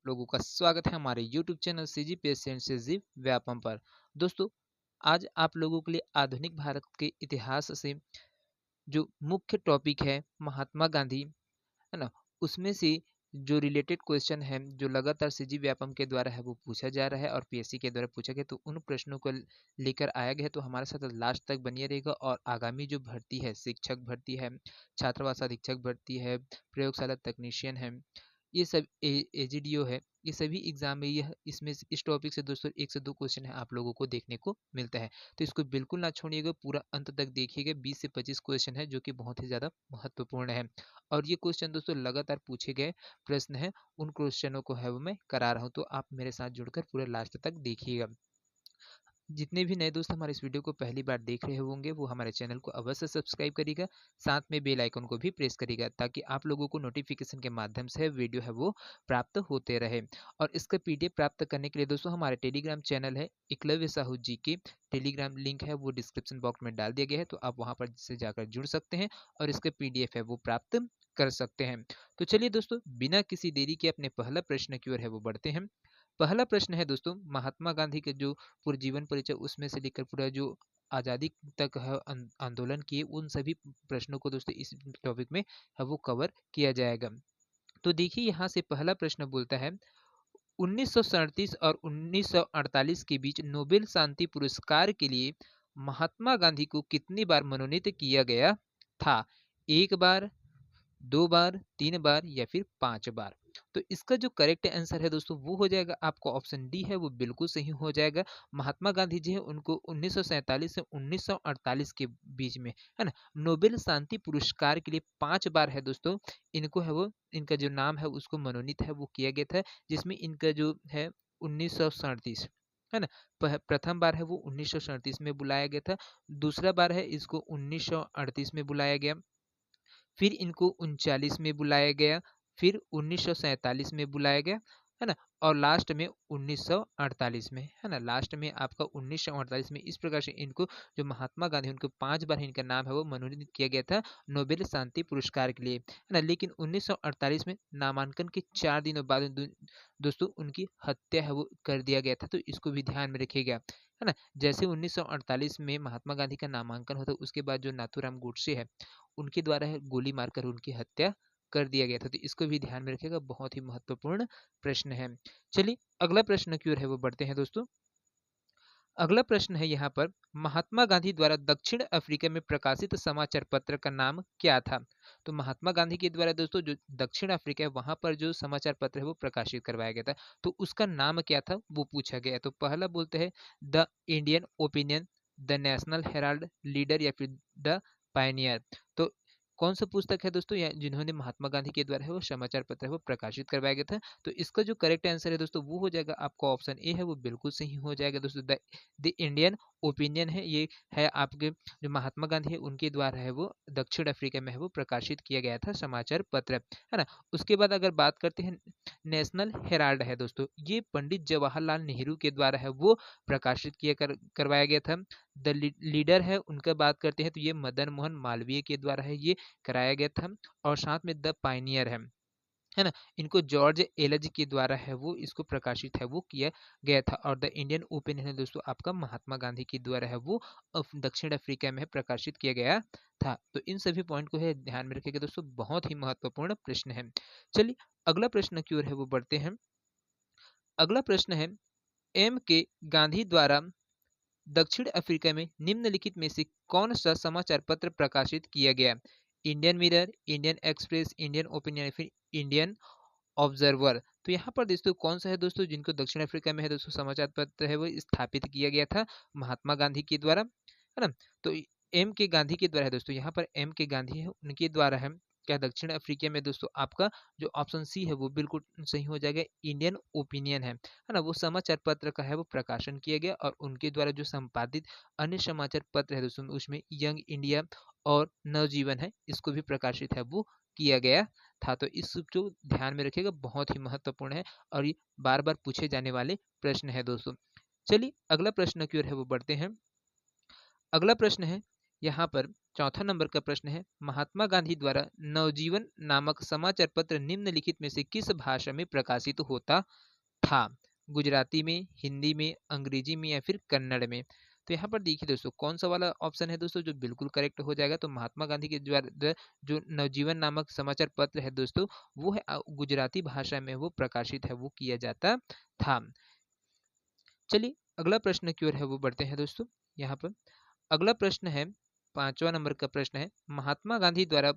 लोगों का स्वागत है हमारे YouTube channel CGPSC and CG Vyapam पर। दोस्तों, आज आप लोगों के लिए आधुनिक भारत के इतिहास से जो मुख्य टॉपिक है महात्मा गांधी, है ना, उसमें से जो रिलेटेड क्वेश्चन है जो लगातार सीजी व्यापम के द्वारा है वो पूछा जा रहा है और पीएससी के द्वारा पूछा गया, तो उन प्रश्नों को लेकर आया गया है। तो हमारे साथ लास्ट तक बनिए रहेगा और आगामी जो भर्ती है, शिक्षक भर्ती है, छात्रावास अधीक्षक भर्ती है, प्रयोगशाला तकनीशियन है, ये सब एजीडीओ है, ये सभी एग्जाम में यह इसमें इस टॉपिक से दोस्तों 1 से 2 क्वेश्चन है आप लोगों को देखने को मिलता है। तो इसको बिल्कुल ना छोड़िएगा, पूरा अंत तक देखिएगा। 20 से 25 क्वेश्चन है जो कि बहुत ही ज़्यादा महत्वपूर्ण है और ये क्वेश्चन दोस्तों लगातार पूछे गए प्रश्न है। उन क्वेश्चनों को है वो मैं करा रहा हूँ, तो आप मेरे साथ जुड़कर पूरे लास्ट तक देखिएगा। जितने भी नए दोस्त हमारे इस वीडियो को पहली बार देख रहे होंगे वो हमारे चैनल को अवश्य सब्सक्राइब करिएगा, साथ में बेल आइकन को भी प्रेस करिएगा ताकि आप लोगों को नोटिफिकेशन के माध्यम से वीडियो है वो प्राप्त होते रहे। और इसका पीडीएफ प्राप्त करने के लिए दोस्तों हमारे टेलीग्राम चैनल है एकलव्य साहू जी की टेलीग्राम लिंक है वो डिस्क्रिप्शन बॉक्स में डाल दिया गया है, तो आप वहाँ पर से जाकर जुड़ सकते हैं और इसका पीडीएफ है वो प्राप्त कर सकते हैं। तो चलिए दोस्तों, बिना किसी देरी के अपने पहला प्रश्न की ओर है वो बढ़ते हैं। पहला प्रश्न है दोस्तों, महात्मा गांधी के जो पूरे जीवन परिचय उसमें से लेकर पूरा जो आज़ादी तक है आंदोलन किए, उन सभी प्रश्नों को दोस्तों इस टॉपिक में है वो कवर किया जाएगा। तो देखिए यहाँ से पहला प्रश्न बोलता है, 1937 और 1948 के बीच नोबेल शांति पुरस्कार के लिए महात्मा गांधी को कितनी बार मनोनीत किया गया था? 1 बार, 2 बार, 3 बार या फिर 5 बार? तो इसका जो करेक्ट आंसर है दोस्तों वो हो जाएगा आपको ऑप्शन डी है वो बिल्कुल सही हो जाएगा। महात्मा गांधी जी है उनको 1947 से 1948 के बीच में, है ना, नोबेल शांति पुरस्कार के लिए 5 बार है दोस्तों इनको है वो, इनका जो नाम है उसको मनोनीत है वो किया गया था, जिसमें इनका जो है 1937, है ना, प्रथम बार है वो 1937 में बुलाया गया था, दूसरा बार है इसको 1938 में बुलाया गया, फिर इनको 39 में बुलाया गया, फिर 1947 में बुलाया गया, है ना, और लास्ट में 1948 में, है ना, लास्ट में आपका 1948 में। इस प्रकार से इनको जो महात्मा गांधी उनको 5 बार इनका नाम है वो मनोनीत किया गया था नोबेल शांति पुरस्कार के लिए, है ना। लेकिन 1948 में नामांकन के 4 दिनों बाद दोस्तों उनकी हत्या है वो कर दिया गया था, तो इसको भी ध्यान में रखिएगा, है ना। जैसे 1948 में महात्मा गांधी का नामांकन होता उसके बाद जो नाथूराम गोडसे है उनके द्वारा है गोली मारकर उनकी हत्या कर दिया गया था, तो इसको भी ध्यान में रखिएगा, बहुत ही महत्वपूर्ण प्रश्न है। चलिए अगला प्रश्न की ओर है वो बढ़ते हैं दोस्तों। अगला प्रश्न है यहाँ पर, महात्मा गांधी द्वारा दक्षिण अफ्रीका में प्रकाशित समाचार पत्र का नाम क्या था? तो महात्मा गांधी के द्वारा दोस्तों जो दक्षिण अफ्रीका है वहां पर जो समाचार पत्र है वो प्रकाशित करवाया गया था, तो उसका नाम क्या था वो पूछा गया। तो पहला बोलते हैं the Indian opinion, the national Herald, leader या फिर द पायनियर। तो कौन सा पुस्तक है दोस्तों जिन्होंने महात्मा गांधी के द्वारा है वो समाचार पत्र है वो प्रकाशित करवाया गया था? तो इसका जो करेक्ट आंसर है दोस्तों वो हो जाएगा आपका ऑप्शन ए है वो बिल्कुल सही हो जाएगा दोस्तों। द इंडियन ओपिनियन है, ये है आपके जो महात्मा गांधी है उनके द्वारा है वो दक्षिण अफ्रीका में है वो प्रकाशित किया गया था समाचार पत्र, है ना। उसके बाद अगर बात करते हैं नेशनल हेराल्ड है दोस्तों, ये पंडित जवाहरलाल नेहरू के द्वारा है वो प्रकाशित करवाया गया था। द लीडर है उनका बात करते हैं तो ये मदन मोहन मालवीय के द्वारा है ये कराया गया था। और साथ में द पाइनियर है ना, इनको जॉर्ज एलज के द्वारा है वो इसको प्रकाशित है वो किया गया था। और द इंडियन ओपिनियन है दोस्तों आपका महात्मा गांधी के द्वारा है वो दक्षिण अफ्रीका में प्रकाशित किया गया था। तो इन सभी पॉइंट को है ध्यान में रखिएगा दोस्तों, बहुत ही महत्वपूर्ण प्रश्न है। चलिए अगला प्रश्न की ओर है वो बढ़ते हैं। अगला प्रश्न है, एम के गांधी द्वारा दक्षिण अफ्रीका में निम्नलिखित में से कौन सा समाचार पत्र प्रकाशित किया गया? Indian mirror, Indian express, Indian opinion, फिर इंडियन ऑब्जर्वर। तो यहाँ पर दोस्तों कौन सा है दोस्तों जिनको दक्षिण अफ्रीका में है दोस्तों समाचार पत्र है वो स्थापित किया गया था महात्मा गांधी के द्वारा, है ना। तो एम के गांधी के द्वारा है दोस्तों, यहाँ पर एम के गांधी है उनके द्वारा है क्या दक्षिण अफ्रीका में दोस्तों आपका जो ऑप्शन सी है वो बिल्कुल सही हो जाएगा, इंडियन ओपिनियन है ना, वो समाचार पत्र का है वो प्रकाशन किया गया। और उनके द्वारा जो संपादित अन्य समाचार पत्र है दोस्तों उसमें यंग इंडिया और नवजीवन है इसको भी प्रकाशित है वो किया गया था। तो इस जो ध्यान में रखिएगा, बहुत ही महत्वपूर्ण है और ये बार बार पूछे जाने वाले प्रश्न है दोस्तों। चलिए अगला प्रश्न की ओर है वो बढ़ते हैं। अगला प्रश्न है यहाँ पर, चौथा नंबर का प्रश्न है, महात्मा गांधी द्वारा नवजीवन नामक समाचार पत्र निम्नलिखित में से किस भाषा में प्रकाशित होता था? गुजराती में, हिंदी में, अंग्रेजी में या फिर कन्नड़ में? तो यहाँ पर देखिए दोस्तों, कौन सा वाला ऑप्शन है दोस्तों जो बिल्कुल करेक्ट हो जाएगा? तो महात्मा गांधी के द्वारा जो नवजीवन नामक समाचार पत्र है दोस्तों, वो है गुजराती भाषा में वो प्रकाशित है, वो किया जाता था। चलिए अगला प्रश्न की ओर है वो बढ़ते हैं दोस्तों। यहाँ पर अगला प्रश्न है, पांचवा नंबर का प्रश्न है, महात्मा गांधी द्वारा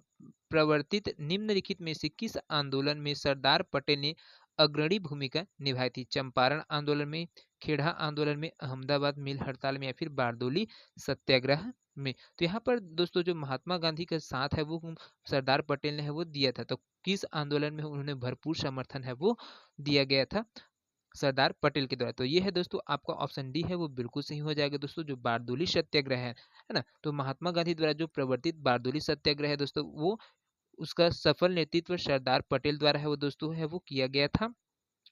प्रवर्तित निम्नलिखित में से किस आंदोलन में सरदार पटेल ने अग्रणी भूमिका निभाई थी? चंपारण आंदोलन में, खेड़ा आंदोलन में, अहमदाबाद मिल हड़ताल में या फिर बारदोली सत्याग्रह में? तो यहाँ पर दोस्तों जो महात्मा गांधी का साथ है वो सरदार पटेल ने है वो दिया था, तो किस आंदोलन में उन्होंने भरपूर समर्थन है वो दिया गया था? सरदार पटेल के द्वारा। तो ये है दोस्तों आपका ऑप्शन डी है वो बिल्कुल सही हो जाएगा दोस्तों, जो बारदोली सत्याग्रह है ना। तो महात्मा गांधी द्वारा जो प्रवर्तित बारदोली सत्याग्रह है दोस्तों, वो उसका सफल नेतृत्व सरदार पटेल द्वारा है वो दोस्तों है वो किया गया था।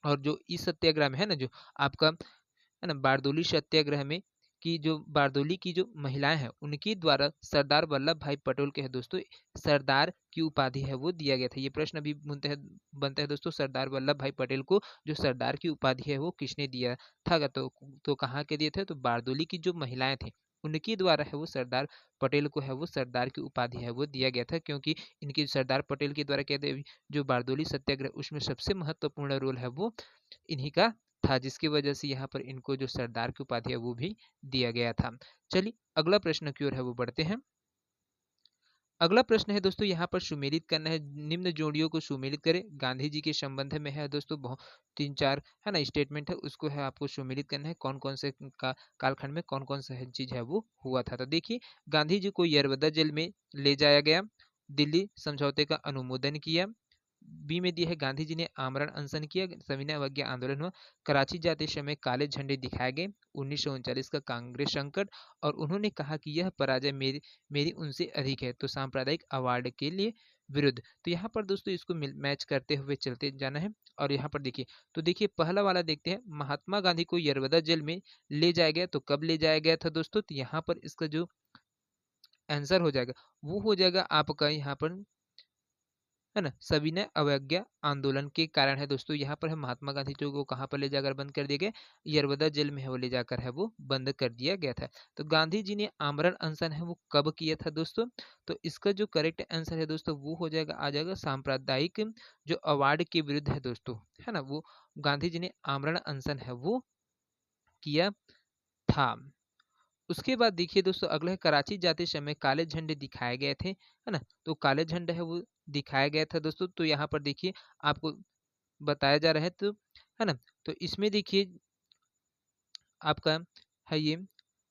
और जो इस सत्याग्रह में है ना, जो आपका है ना बारदोली सत्याग्रह में की जो बारदोली की जो महिलाएं हैं उनके द्वारा सरदार वल्लभ भाई पटेल के है दोस्तों सरदार की उपाधि है वो दिया गया था। ये प्रश्न अभी बनता है दोस्तों, सरदार वल्लभ भाई पटेल को जो सरदार की उपाधि है वो किसने दिया था? तो कहाँ के दिए थे? तो बारदोली की जो महिलाएं थी उनके द्वारा है वो सरदार पटेल को है वो सरदार की उपाधि है वो दिया गया था, क्योंकि इनकी सरदार पटेल के द्वारा कहते जो बारदोली सत्याग्रह उसमें सबसे महत्वपूर्ण रोल है वो इन्हीं का था, जिसकी वजह से यहाँ पर इनको जो सरदार की उपाधि है वो भी दिया गया था। चलिए अगला प्रश्न की ओर है वो बढ़ते हैं। अगला प्रश्न है दोस्तों, यहाँ पर सुमेलित करना है, निम्न जोड़ियों को सुमेलित करें। गांधी जी के संबंध में है दोस्तों बहुत तीन चार है ना स्टेटमेंट है, उसको है आपको सुमेलित करना है, कौन कौन से कालखंड में कौन कौन सा चीज है वो हुआ था। तो देखिए, गांधी जी को यरवदा जेल में ले जाया गया, दिल्ली समझौते का अनुमोदन किया। बी में दिया है, गांधी जी ने आमरण अनशन किया, सविनय अवज्ञा आंदोलन हुआ, कराची जाते समय काले झंडे दिखाए गए, 1939 का कांग्रेस संकट, और उन्होंने कहा कि यह पराजय मेरी मेरी उनसे अधिक है, तो सांप्रदायिक अवार्ड के लिए विरुद्ध। तो यहाँ पर दोस्तों इसको मैच करते हुए चलते जाना है। और यहाँ पर देखिए, तो देखिए पहला वाला देखते हैं, महात्मा गांधी को यरवदा जेल में ले जाया गया, तो कब ले जाया गया था दोस्तों? तो यहाँ पर इसका जो आंसर हो जाएगा वो हो जाएगा आपका यहाँ पर है ना सविनय अवज्ञा आंदोलन के कारण है दोस्तों। यहाँ पर है महात्मा गांधी जी को कहाँ पर ले जाकर बंद कर दिया गया? यरवदा जेल में है वो ले जाकर है वो बंद कर दिया गया था। तो गांधी जी ने आमरण अनशन है वो कब किया था दोस्तों? तो इसका जो करेक्ट आंसर है दोस्तों वो हो जाएगा आ जाएगा सांप्रदायिक जो अवार्ड के विरुद्ध है दोस्तों, है ना, वो गांधी जी ने आमरण अनशन है वो किया था। उसके बाद देखिए दोस्तों, अगला है, कराची जाते समय काले झंडे दिखाए गए थे, है ना। तो काले झंडे है वो दिखाया गया था दोस्तों। तो यहाँ पर देखिए आपको बताया जा रहा है, तो है ना, तो इसमें देखिए आपका है ये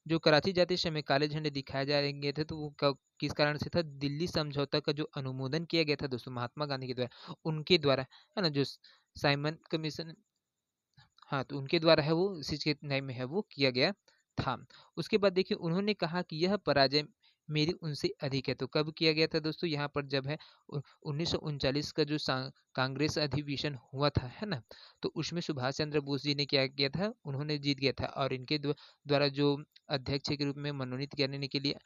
जो कराची जाते समय काले झंडे दिखाए जा गए थे, तो वो किस कारण से था? दिल्ली समझौता का जो अनुमोदन किया गया था दोस्तों महात्मा गांधी के द्वारा, उनके द्वारा, है ना, जो साइमन कमीशन, हाँ, तो उनके द्वारा है वो इसी के न्याय में है वो किया गया था। उसके बाद देखिए, उन्होंने कहा कि यह पराजय मेरी उनसे अधिक है, तो कब किया गया था दोस्तों? यहाँ पर जब है 1939 का जो कांग्रेस अधिवेशन हुआ था, है ना, तो उसमें सुभाष चंद्र बोस जी ने क्या किया था? उन्होंने जीत गया था, और इनके द्वारा जो अध्यक्ष के रूप में मनोनीत करने के लिए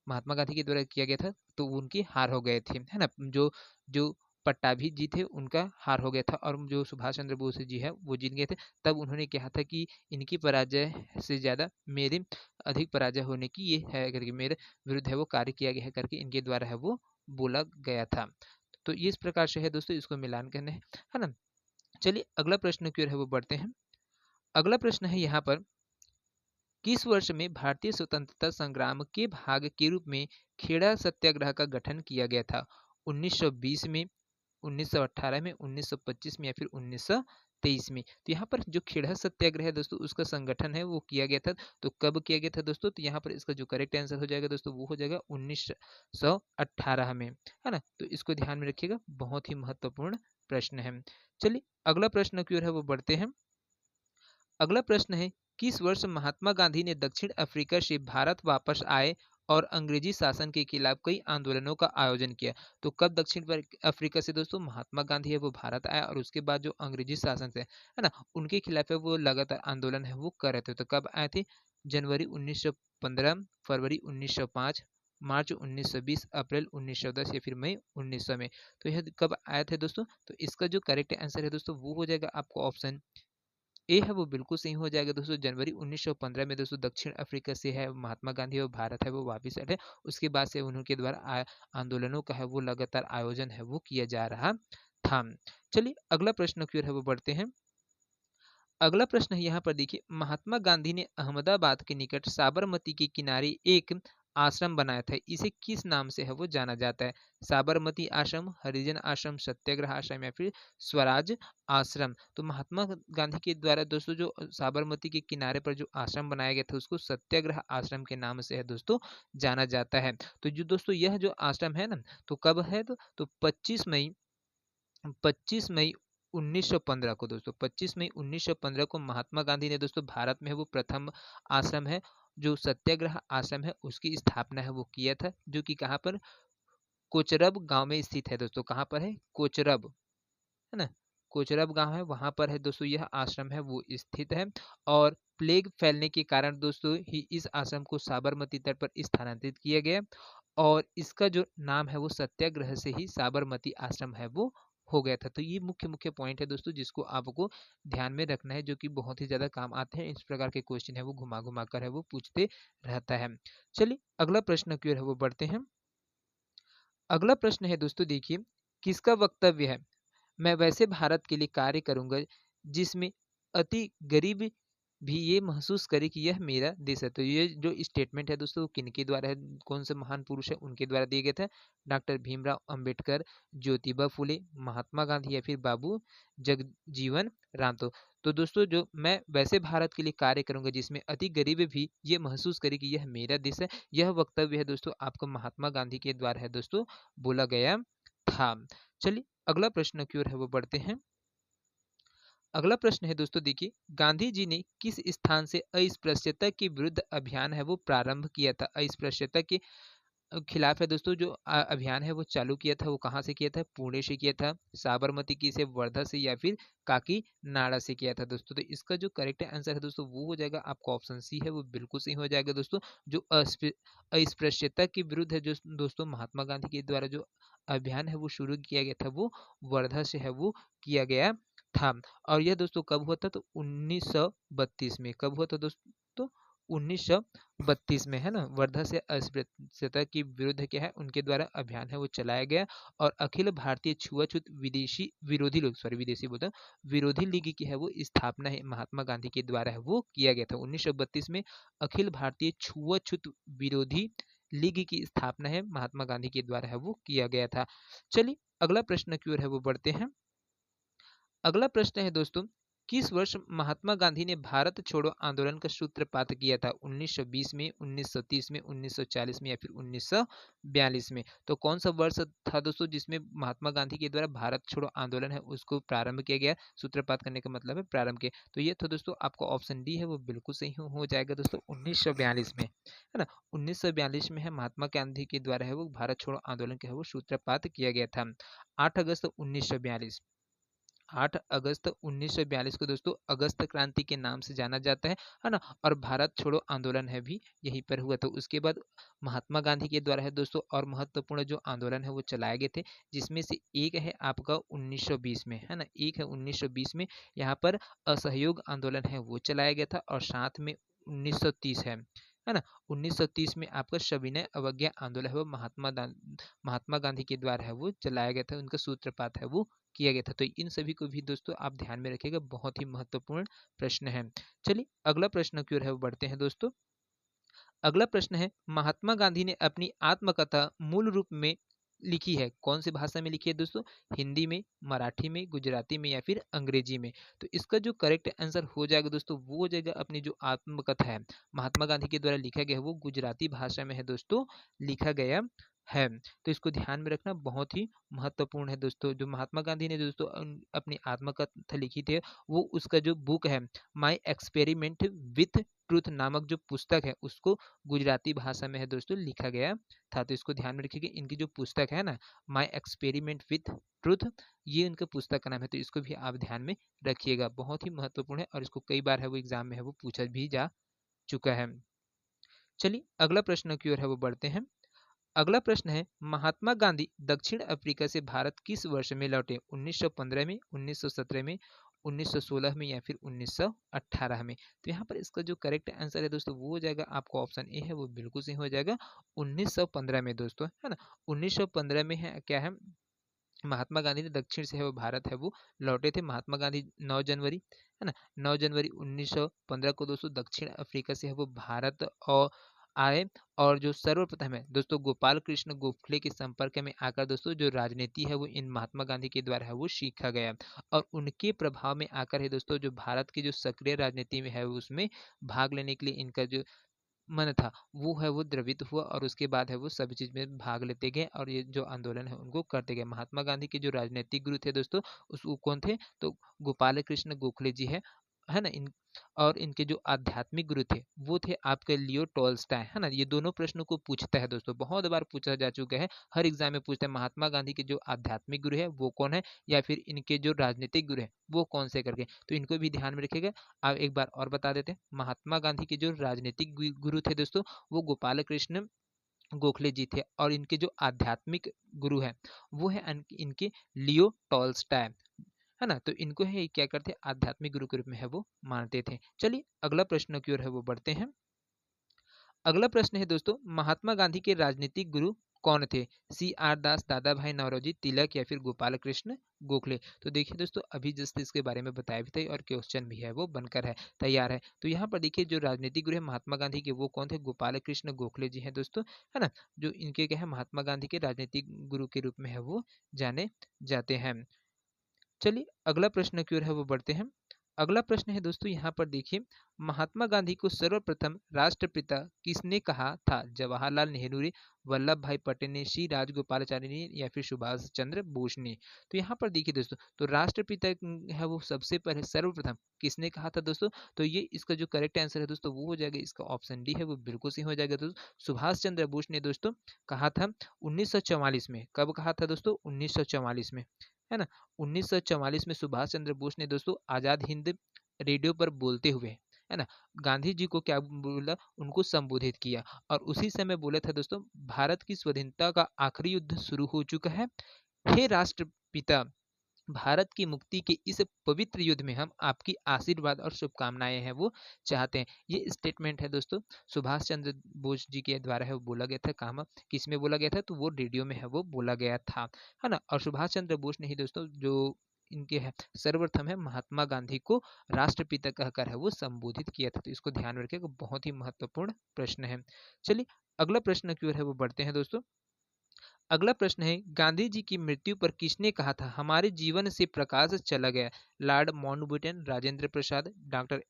महात्मा गांधी के द्वारा किया गया था, तो उनकी हार हो गए थे, है ना। जो जो पट्टाभी जी थे उनका हार हो गया था, और जो सुभाष चंद्र बोस जी है वो जीत गए थे। तब उन्होंने कहा था कि इनकी पराजय से ज़्यादा मेरे अधिक पराजय होने की ये है करके, मेरे विरुद्ध है वो कार्य किया गया है करके इनके द्वारा है वो बोला गया था। तो इस प्रकार से है दोस्तों, इसको मिलान करना है ना। चलिए अगला प्रश्न की ओर है वो बढ़ते हैं। अगला प्रश्न है यहाँ पर, किस वर्ष में भारतीय स्वतंत्रता संग्राम के भाग के रूप में खेड़ा सत्याग्रह का गठन किया गया था? 1920 में, 1918 में, 1925 में या फिर 1923 में? तो यहाँ पर जो खेड़ा सत्याग्रह है दोस्तों उसका संगठन है वो किया गया था, तो कब किया गया था दोस्तों? तो यहाँ पर इसका जो करेक्ट आंसर हो जाएगा दोस्तों वो हो जाएगा 1918 में, है ना। तो इसको ध्यान में रखिएगा, बहुत ही महत्वपूर्ण प्रश्न है। चलिए अगला प्रश्न की ओर है वो बढ़ते हैं। अगला प्रश्न है, किस वर्ष महात्मा गांधी ने दक्षिण अफ्रीका से भारत वापस आए और अंग्रेजी शासन के खिलाफ कई आंदोलनों का आयोजन किया? तो कब दक्षिण अफ्रीका से दोस्तों महात्मा गांधी है वो भारत आया, और उसके बाद जो अंग्रेजी शासन से है ना उनके खिलाफ है वो लगातार आंदोलन है वो कर रहे थे, तो कब आए थे? जनवरी 1915, फरवरी 1905, मार्च 1920, अप्रैल 1910 या फिर मई 1900 में। तो यह कब आए थे दोस्तों? तो इसका जो करेक्ट आंसर है दोस्तों वो हो जाएगा आपको ऑप्शन ए है, वो बिल्कुल सही हो जाएगा दोस्तों। जनवरी 1915 में दोस्तों दक्षिण अफ्रीका से है महात्मा गांधी और भारत है वो वापिस आए थे। उसके बाद से उनके द्वारा आंदोलनों का है वो लगातार आयोजन है वो किया जा रहा था। चलिए अगला प्रश्न की ओर है वो बढ़ते हैं। अगला प्रश्न है यहाँ पर देखिए, महात्मा गांधी ने अहमदाबाद के निकट साबरमती के किनारे एक आश्रम बनाया था, इसे किस नाम से है वो जाना जाता है? साबरमती आश्रम, हरिजन आश्रम, सत्याग्रह आश्रम या फिर स्वराज आश्रम। तो महात्मा गांधी के द्वारा दोस्तों जो साबरमती के किनारे पर जो आश्रम बनाया गया था उसको सत्याग्रह आश्रम के नाम से है दोस्तों जाना जाता है। तो जो दोस्तों यह जो आश्रम है ना, तो कब है? तो 25 मई 1915 को दोस्तों, 25 मई 1915 को महात्मा गांधी ने दोस्तों भारत में है वो प्रथम आश्रम है जो सत्याग्रह आश्रम है उसकी स्थापना है वो किया था, जो कि कहाँ पर? कोचरब गांव में स्थित है दोस्तों। कहाँ पर है? कोचरब, है ना, कोचरब गांव है वहां पर है दोस्तों यह आश्रम है वो स्थित है। और प्लेग फैलने के कारण दोस्तों ही इस आश्रम को साबरमती तट पर स्थानांतरित किया गया और इसका जो नाम है वो सत्याग्रह से ही साबरमती आश्रम है वो हो गया था। तो ये मुख्य मुख्य पॉइंट है दोस्तों जिसको आपको ध्यान में रखना है, जो कि बहुत ही ज्यादा काम आते हैं। इस प्रकार के क्वेश्चन है वो घुमा घुमा कर है वो पूछते रहता है। चलिए अगला प्रश्न की ओर है वो बढ़ते हैं। अगला प्रश्न है दोस्तों देखिए, किसका वक्तव्य है, मैं वैसे भारत के लिए कार्य करूंगा जिसमें अति गरीब भी ये महसूस करे कि यह मेरा देश है। तो ये जो स्टेटमेंट है दोस्तों किनके द्वारा है, कौन से महान पुरुष है उनके द्वारा दिए गए थे? डॉक्टर भीमराव अंबेडकर, ज्योतिबा फुले, महात्मा गांधी या फिर बाबू जगजीवन राम। तो दोस्तों जो मैं वैसे भारत के लिए कार्य करूंगा जिसमें अति गरीब भी ये महसूस करे कि यह मेरा देश है, यह वक्तव्य है दोस्तों आपको महात्मा गांधी के द्वारा है दोस्तों बोला गया था। चलिए अगला प्रश्न की ओर है वो बढ़ते हैं। अगला प्रश्न है दोस्तों देखिए, गांधी जी ने किस स्थान से अस्पृश्यता के विरुद्ध अभियान है वो प्रारंभ किया था? अस्पृश्यता के खिलाफ है दोस्तों जो अभियान है वो चालू किया था वो कहाँ से किया था? पुणे से किया था, साबरमती की से, वर्धा से या फिर काकी नाड़ा से किया था दोस्तों। तो इसका जो करेक्ट आंसर है दोस्तों वो हो जाएगा आपका ऑप्शन सी है, वो बिल्कुल सही हो जाएगा दोस्तों। जो अस्पृश्यता के विरुद्ध है जो दोस्तों महात्मा गांधी के द्वारा जो अभियान है वो शुरू किया गया था वो वर्धा से है वो किया गया था। और यह दोस्तों कब हुआ था? तो 1932 में। कब हुआ था दोस्तों? 1932 में, है ना। वर्धा से अस्पृश्यता के विरुद्ध क्या है उनके द्वारा अभियान है वो चलाया गया और अखिल भारतीय छुआछूत विदेशी विरोधी लोग, सॉरी विदेशी बोलता हूँ, विरोधी लीग की है वो स्थापना है महात्मा गांधी के द्वारा है वो किया गया था। 1932 में अखिल भारतीय छुआछूत विरोधी लीग की स्थापना है महात्मा गांधी के द्वारा है वो किया गया था। चलिए अगला प्रश्न की ओर है वो बढ़ते हैं। अगला प्रश्न है दोस्तों, किस वर्ष महात्मा गांधी ने भारत छोड़ो आंदोलन का सूत्रपात किया था? 1920 में, 1930 में, 1940 में या फिर 1942 में? तो कौन सा वर्ष था दोस्तों जिसमें महात्मा गांधी के द्वारा भारत छोड़ो आंदोलन है उसको प्रारंभ किया गया? सूत्रपात करने का मतलब है प्रारंभ के। तो ये तो दोस्तों आपका ऑप्शन डी है वो बिल्कुल सही हो जाएगा दोस्तों, 1942 में, है ना। 1942 में है महात्मा गांधी के द्वारा है वो भारत छोड़ो आंदोलन का है वो सूत्रपात किया गया था। 8 अगस्त 1942, 8 अगस्त 1942 को दोस्तों अगस्त क्रांति के नाम से जाना जाता है ना। और भारत छोड़ो आंदोलन है भी यहीं पर हुआ। तो उसके बाद महात्मा गांधी के द्वारा है दोस्तों और महत्वपूर्ण जो आंदोलन है वो चलाए गए थे, जिसमें से एक है आपका 1920 में, है ना। एक है 1920 में, यहाँ पर असहयोग आंदोलन है वो चलाया गया था और साथ में 1930 है ना। 1930 में आपका सविनय अवज्ञा आंदोलन है वो महात्मा गांधी के द्वारा है वो चलाया गया था, उनका सूत्रपात है वो किया गया था। तो इन सभी को भी दोस्तों आप ध्यान में रखिएगा, बहुत ही महत्वपूर्ण प्रश्न है। चलिए अगला प्रश्न की ओर है वो बढ़ते हैं दोस्तों। अगला प्रश्न है, महात्मा गांधी ने अपनी आत्मकथा मूल रूप में लिखी है, कौन सी भाषा में लिखी है दोस्तों? हिंदी में, मराठी में, गुजराती में या फिर अंग्रेजी में? तो इसका जो करेक्ट आंसर हो जाएगा दोस्तों वो हो जाएगा अपनी जो आत्मकथा है महात्मा गांधी के द्वारा लिखा गया है वो गुजराती भाषा में है दोस्तों लिखा गया है। तो इसको ध्यान में रखना बहुत ही महत्वपूर्ण है दोस्तों। जो महात्मा गांधी ने दोस्तों अपनी आत्मकथा लिखी थी वो उसका जो बुक है माई एक्सपेरिमेंट विथ ट्रूथ नामक जो पुस्तक है उसको गुजराती भाषा में है दोस्तों लिखा गया था। तो इसको ध्यान में रखिएगा, इनकी जो पुस्तक है ना माई एक्सपेरिमेंट विथ ट्रूथ, ये उनका पुस्तक का नाम है। तो इसको भी आप ध्यान में रखिएगा, बहुत ही महत्वपूर्ण है और इसको कई बार है वो एग्जाम में है वो पूछा भी जा चुका है। चलिए अगला प्रश्न की ओर है वो बढ़ते हैं। अगला प्रश्न है, महात्मा गांधी दक्षिण अफ्रीका से भारत किस वर्ष में लौटे? 1915 में, 1917 में, 1916 में या फिर 1918 में? तो यहाँ पर इसका जो करेक्ट आंसर है दोस्तों वो हो जाएगा आपका ऑप्शन ए है वो बिल्कुल सही हो जाएगा 1915 में दोस्तों, है ना। 1915 में है क्या है, महात्मा गांधी ने दक्षिण से है वो भारत है वो लौटे थे। महात्मा गांधी 9 जनवरी, है ना, 9 जनवरी 1915 को दोस्तों दक्षिण अफ्रीका से है वो भारत और आए। और जो सर्वप्रथम है दोस्तों गोपाल कृष्ण गोखले के संपर्क में आकर दोस्तों जो राजनीति है वो इन महात्मा गांधी के द्वारा है वो सीखा गया और उनके प्रभाव में आकर है दोस्तों जो भारत की जो सक्रिय राजनीति में है उसमें भाग लेने के लिए इनका जो मन था वो है वो द्रवित हुआ और उसके बाद है वो सभी चीज में भाग लेते गए और ये जो आंदोलन है उनको करते गए। महात्मा गांधी के जो राजनीतिक गुरु थे दोस्तों उस वो कौन थे? तो गोपाल कृष्ण गोखले जी है ना। इन और इनके जो आध्यात्मिक गुरु थे वो थे आपके लियो टॉल्स्टाय, है ना। ये दोनों प्रश्नों को पूछता है दोस्तों, बहुत बार पूछा जा चुका है, हर एग्जाम में पूछता है महात्मा गांधी के जो आध्यात्मिक गुरु है वो कौन है या फिर इनके जो राजनीतिक गुरु है वो कौन से करके, तो इनको भी ध्यान में रखिएगा। आप एक बार और बता देते हैं, महात्मा गांधी के जो राजनीतिक गुरु थे दोस्तों वो गोपाल कृष्ण गोखले जी थे और इनके जो आध्यात्मिक गुरु हैं वो है इनके लियो टॉल्स्टाय, है ना। तो इनको है क्या करते आध्यात्मिक गुरु के रूप में है वो मानते थे। चलिए अगला प्रश्न की ओर है वो बढ़ते हैं। अगला प्रश्न है दोस्तों, महात्मा गांधी के राजनीतिक गुरु कौन थे? सी आर दास, दादा भाई नौरोजी, तिलक या फिर गोपाल कृष्ण गोखले? तो देखिए दोस्तों अभी जस्ट इसके बारे में बताया भी था और क्वेश्चन भी है वो बनकर है तैयार है। तो यहाँ पर देखिए जो राजनीतिक गुरु है महात्मा गांधी के वो कौन थे? गोपाल कृष्ण गोखले जी हैं दोस्तों, है ना। जो इनके क्या है महात्मा गांधी के राजनीतिक गुरु के रूप में है वो जाने जाते हैं। चलिए अगला प्रश्न की ओर है वो बढ़ते हैं। अगला प्रश्न है दोस्तों यहाँ पर देखिए, महात्मा गांधी को सर्वप्रथम राष्ट्रपिता किसने कहा था? जवाहरलाल नेहरू ने, वल्लभ भाई पटेल ने, श्री राजगोपालाचारी ने या फिर सुभाष चंद्र बोस ने? तो यहाँ पर देखिए दोस्तों तो राष्ट्रपिता है वो सबसे पहले सर्वप्रथम किसने कहा था दोस्तों? तो ये इसका जो करेक्ट आंसर है दोस्तों वो हो जाएगा इसका ऑप्शन डी है वो बिल्कुल सही हो जाएगा दोस्तों। सुभाष चंद्र बोस ने दोस्तों कहा था 1944 में। कब कहा था दोस्तों? 1944 में, है ना। 1944 में सुभाष चंद्र बोस ने दोस्तों आजाद हिंद रेडियो पर बोलते हुए, है ना, गांधी जी को क्या बोला? उनको संबोधित किया और उसी समय बोला था दोस्तों, भारत की स्वाधीनता का आखिरी युद्ध शुरू हो चुका है। हे राष्ट्रपिता, भारत की मुक्ति के इस पवित्र युद्ध में हम आपकी आशीर्वाद और शुभकामनाएं हैं वो चाहते हैं। ये स्टेटमेंट है दोस्तों सुभाष चंद्र बोस जी के द्वारा है वो बोला गया था। कहाँ किस में बोला गया था? तो वो रेडियो में है वो बोला गया था, है ना। और सुभाष चंद्र बोस ने ही दोस्तों जो इनके है सर्वप्रथम है महात्मा गांधी को राष्ट्रपिता कहकर है वो संबोधित किया था। तो इसको ध्यान में रखिएगा, बहुत ही महत्वपूर्ण प्रश्न है। चलिए अगला प्रश्न की ओर है वो बढ़ते हैं दोस्तों। अगला प्रश्न है, गांधी जी की मृत्यु पर किसने कहा था हमारे जीवन से प्रकाश चला गया? Lord Mountbatten, Rajendra Prasad, doctor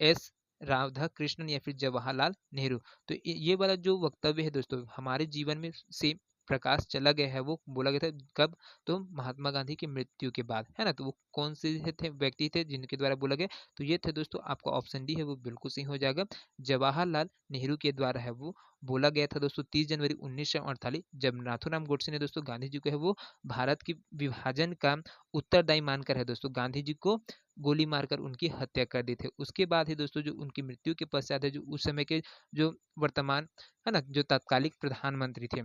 S Radha Krishnan या फिर जवाहरलाल नेहरू? तो ये वाला जो वक्तव्य है दोस्तों हमारे जीवन में से प्रकाश चला गया है वो बोला गया था कब? तो महात्मा गांधी की मृत्यु के बाद, है ना। तो वो कौन से थे व्यक्ति थे जिनके द्वारा बोला गया? तो ये थे दोस्तों आपका ऑप्शन डी है वो बिल्कुल सही हो जाएगा, जवाहरलाल नेहरू के द्वारा है वो बोला गया था दोस्तों 30 जनवरी 1948, जब नाथूराम गोडसे ने दोस्तों गांधी जी को है वो भारत की विभाजन का उत्तरदायी मानकर है दोस्तों गांधी जी को गोली मारकर उनकी हत्या कर दी थी। उसके बाद ही दोस्तों जो उनकी मृत्यु के पश्चात है जो उस समय के जो वर्तमान, है ना, जो तत्कालिक प्रधानमंत्री थे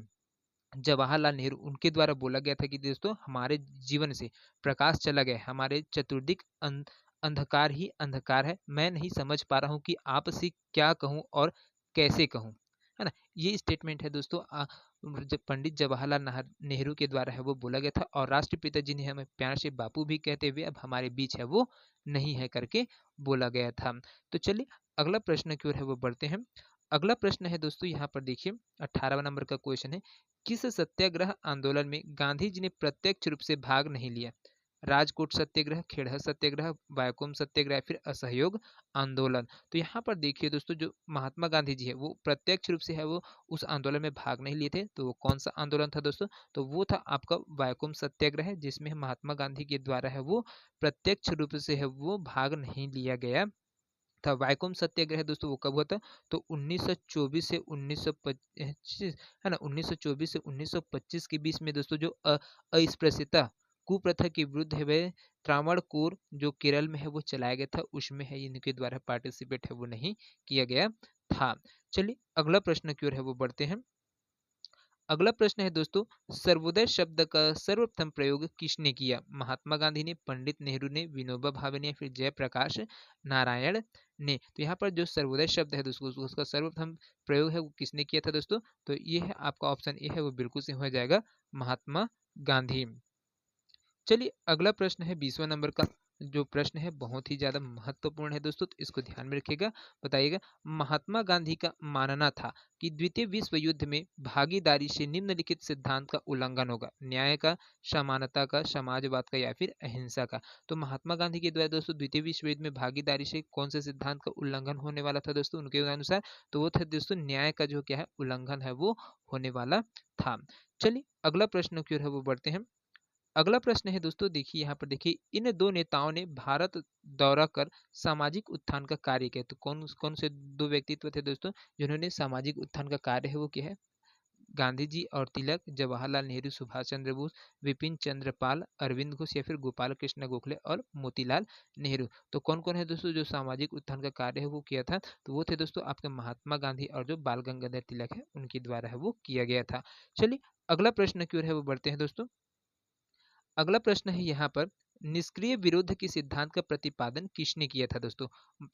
जवाहरलाल नेहरू उनके द्वारा बोला गया था कि दोस्तों हमारे जीवन से प्रकाश चला गया है, हमारे चतुर्दिक अंधकार ही अंधकार है, मैं नहीं समझ पा रहा हूँ कि आपसे क्या कहूँ और कैसे कहूँ, है ना। ये स्टेटमेंट है दोस्तों जब पंडित जवाहरलाल नेहरू के द्वारा है वो बोला गया था और राष्ट्रपिता जी ने हमें प्यार से बापू भी कहते हुए अब हमारे बीच है वो नहीं है करके बोला गया था। तो चलिए अगला प्रश्न की ओर है वो बढ़ते हैं। अगला प्रश्न है दोस्तों यहाँ पर देखिए 18वां नंबर का क्वेश्चन है, किस सत्याग्रह आंदोलन में गांधी जी ने प्रत्यक्ष रूप से भाग नहीं लिया? राजकोट सत्याग्रह, खेड़हर सत्याग्रह, वायकोम सत्याग्रह या फिर असहयोग आंदोलन? तो यहाँ पर देखिए दोस्तों जो महात्मा गांधी जी है वो प्रत्यक्ष रूप से है वो उस आंदोलन में भाग नहीं लिए थे। तो वो कौन सा आंदोलन था दोस्तों? तो वो था आपका वायकोम सत्याग्रह जिसमें महात्मा गांधी के द्वारा है वो प्रत्यक्ष रूप से है वो भाग नहीं लिया गया था। वायकोम सत्याग्रह दोस्तों वो कब हुआ था? तो 1924 से 1925, है ना, 1924 से 1925 के बीच में दोस्तों जो अस्पृश्यता कुप्रथा के विरुद्ध है वह त्रावणकोर जो केरल में है वो चलाया गया था, उसमें है इनके द्वारा पार्टिसिपेट है वो नहीं किया गया था। चलिए अगला प्रश्न की ओर है वो बढ़ते हैं। अगला प्रश्न है दोस्तों, सर्वोदय शब्द का सर्वप्रथम प्रयोग किसने किया? महात्मा गांधी ने, पंडित नेहरू ने, विनोबा भावे ने, या फिर जयप्रकाश नारायण ने? तो यहाँ पर जो सर्वोदय शब्द है दोस्तों, उसका सर्वप्रथम प्रयोग है वो किसने किया था दोस्तों? तो ये है आपका ऑप्शन ए है वो बिल्कुल सही हो जाएगा, महात्मा गांधी। चलिए अगला प्रश्न है 20वां नंबर का। जो प्रश्न है बहुत ही ज्यादा महत्वपूर्ण है दोस्तों, तो इसको ध्यान में रखिएगा। बताइएगा, महात्मा गांधी का मानना था कि द्वितीय विश्व युद्ध में भागीदारी से निम्नलिखित सिद्धांत का उल्लंघन होगा: न्याय का, समानता का, समाजवाद का, या फिर अहिंसा का? तो महात्मा गांधी के द्वारा दोस्तों द्वितीय विश्व युद्ध में भागीदारी से कौन से सिद्धांत का उल्लंघन होने वाला था दोस्तों उनके अनुसार? तो वो था दोस्तों न्याय का जो क्या है उल्लंघन है वो होने वाला था। चलिए अगला प्रश्न की ओर है वो बढ़ते हैं। अगला प्रश्न है दोस्तों, देखिए यहाँ पर देखिए, इन दो नेताओं ने भारत दौरा कर सामाजिक उत्थान का कार्य किया। तो कौन कौन से दो व्यक्तित्व थे दोस्तों जिन्होंने सामाजिक उत्थान का कार्य है वो किया है? गांधी जी और तिलक, जवाहरलाल नेहरू, सुभाष चंद्र बोस, विपिन चंद्र पाल, अरविंद घोष, या फिर गोपाल कृष्ण गोखले और मोतीलाल नेहरू? तो कौन कौन है दोस्तों जो सामाजिक उत्थान का कार्य है वो किया था? तो वो थे दोस्तों आपके महात्मा गांधी और जो बाल गंगाधर तिलक है उनके द्वारा है वो किया गया था। चलिए अगला प्रश्न की ओर है वो बढ़ते हैं दोस्तों। अगला प्रश्न है यहाँ पर, निष्क्रिय विरोध के सिद्धांत का प्रतिपादन किसने किया था दोस्तों?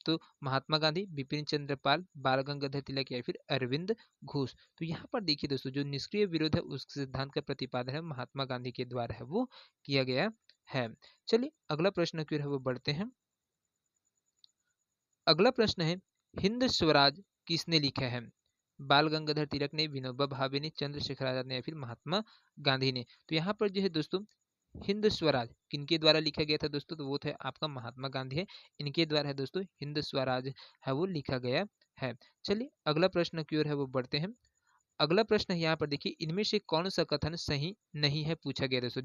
तो महात्मा गांधी, बिपिन चंद्र पाल, बाल गंगाधर तिलक, या फिर अरविंद घोष? तो यहाँ पर देखिए दोस्तों, जो निष्क्रिय विरोध है उस सिद्धांत का प्रतिपादन है महात्मा गांधी के द्वारा है वो किया गया है। चलिए अगला प्रश्न की ओर है वो बढ़ते हैं। अगला प्रश्न है, हिंद स्वराज किसने लिखा है? बाल गंगाधर तिलक ने, विनोबा भावे ने, चंद्रशेखर आजाद ने, या फिर महात्मा गांधी ने? तो यहाँ पर जो है दोस्तों, हिंद स्वराज किनके द्वारा लिखा गया था दोस्तों? तो वो थे आपका महात्मा गांधी है, इनके द्वारा है दोस्तों हिंद स्वराज है वो लिखा गया है। चलिए अगला प्रश्न की ओर है वो बढ़ते हैं। अगला प्रश्न है यहाँ पर देखिए, इनमें से कौन सा कथन सही नहीं है पूछा गया दोस्तों?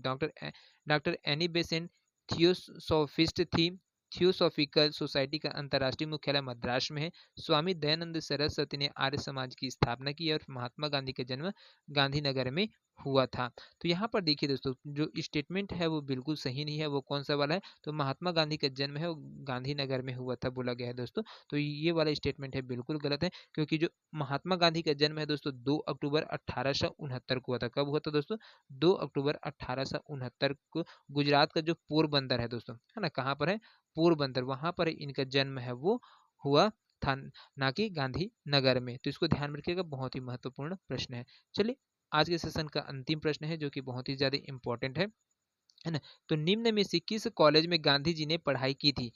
डॉक्टर एनी बेसेंट थियोसॉफिस्ट थी, थियोसॉफिकल सोसाइटी का अंतर्राष्ट्रीय मुख्यालय मद्रास में है, स्वामी दयानंद सरस्वती ने आर्य समाज की स्थापना की, और महात्मा गांधी का जन्म गांधीनगर में हुआ था? तो यहाँ पर देखिए दोस्तों, जो स्टेटमेंट है वो बिल्कुल सही नहीं है। वो कौन सा वाला है? तो महात्मा गांधी का जन्म है वो गांधीनगर में हुआ था बोला गया है दोस्तों। तो ये वाला स्टेटमेंट है बिल्कुल गलत है, क्योंकि जो महात्मा गांधी का जन्म है दोस्तों 2 अक्टूबर 1869 को हुआ था। कब हुआ था दोस्तों? 2 अक्टूबर 1869 को गुजरात का जो पोरबंदर है दोस्तों, है ना, कहाँ पर है? पोरबंदर, वहां पर इनका जन्म है वो हुआ था, ना कि गांधी नगर में। तो इसको ध्यान में रखिएगा, बहुत ही महत्वपूर्ण प्रश्न है। चलिए आज के सेशन का अंतिम प्रश्न है जो कि बहुत ही ज्यादा इंपॉर्टेंट है ना। तो निम्न में से किस कॉलेज में गांधी जी ने पढ़ाई की थी?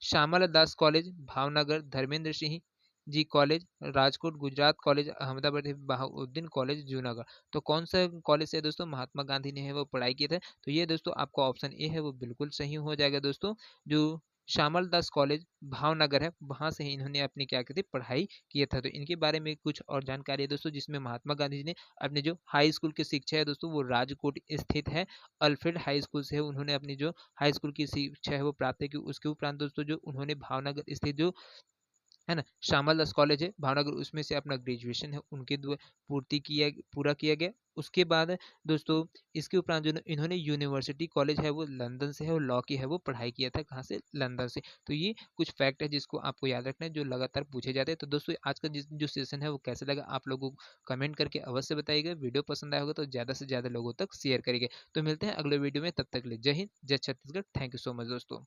Shyamal Das college Bhavnagar, Dharmendra Singh ji college Rajkot Gujarat, college Ahmedabad, Bahauddin college Junagadh? तो कौन सा कॉलेज से दोस्तों महात्मा गांधी ने है वो पढ़ाई किए थे? तो ये दोस्तों आपका ऑप्शन ए है वो बिल्कुल सही हो जाएगा दोस्तों। जो श्यामल दास कॉलेज भावनगर है वहां से ही इन्होंने अपनी क्या की थी पढ़ाई किया था। तो इनके बारे में कुछ और जानकारी है दोस्तों, जिसमें महात्मा गांधी जी ने अपने जो हाई स्कूल की शिक्षा है दोस्तों वो राजकोट स्थित है अल्फ्रेड हाई स्कूल से उन्होंने अपनी जो हाई स्कूल की शिक्षा है वो प्राप्त की। उसके उपरांत दोस्तों जो उन्होंने भावनगर स्थित जो है ना श्यामल दास कॉलेज है भावनगर, उसमें से अपना ग्रेजुएशन है उनके पूरा किया गया। उसके बाद दोस्तों इसके उपरांत जो इन्होंने यूनिवर्सिटी कॉलेज है वो लंदन से है और लॉ की है वो पढ़ाई किया था। कहाँ से? लंदन से। तो ये कुछ फैक्ट है जिसको आपको याद रखना है, जो लगातार पूछे जाते हैं। तो दोस्तों आज का जो सेशन है वो कैसा लगा आप लोगों को कमेंट करके अवश्य बताइएगा। वीडियो पसंद आया होगा तो ज़्यादा से ज़्यादा लोगों तक शेयर करिएगा। तो मिलते हैं अगले वीडियो में, तब तक के लिए जय हिंद, जय Chhattisgarh. Thank you so much दोस्तों।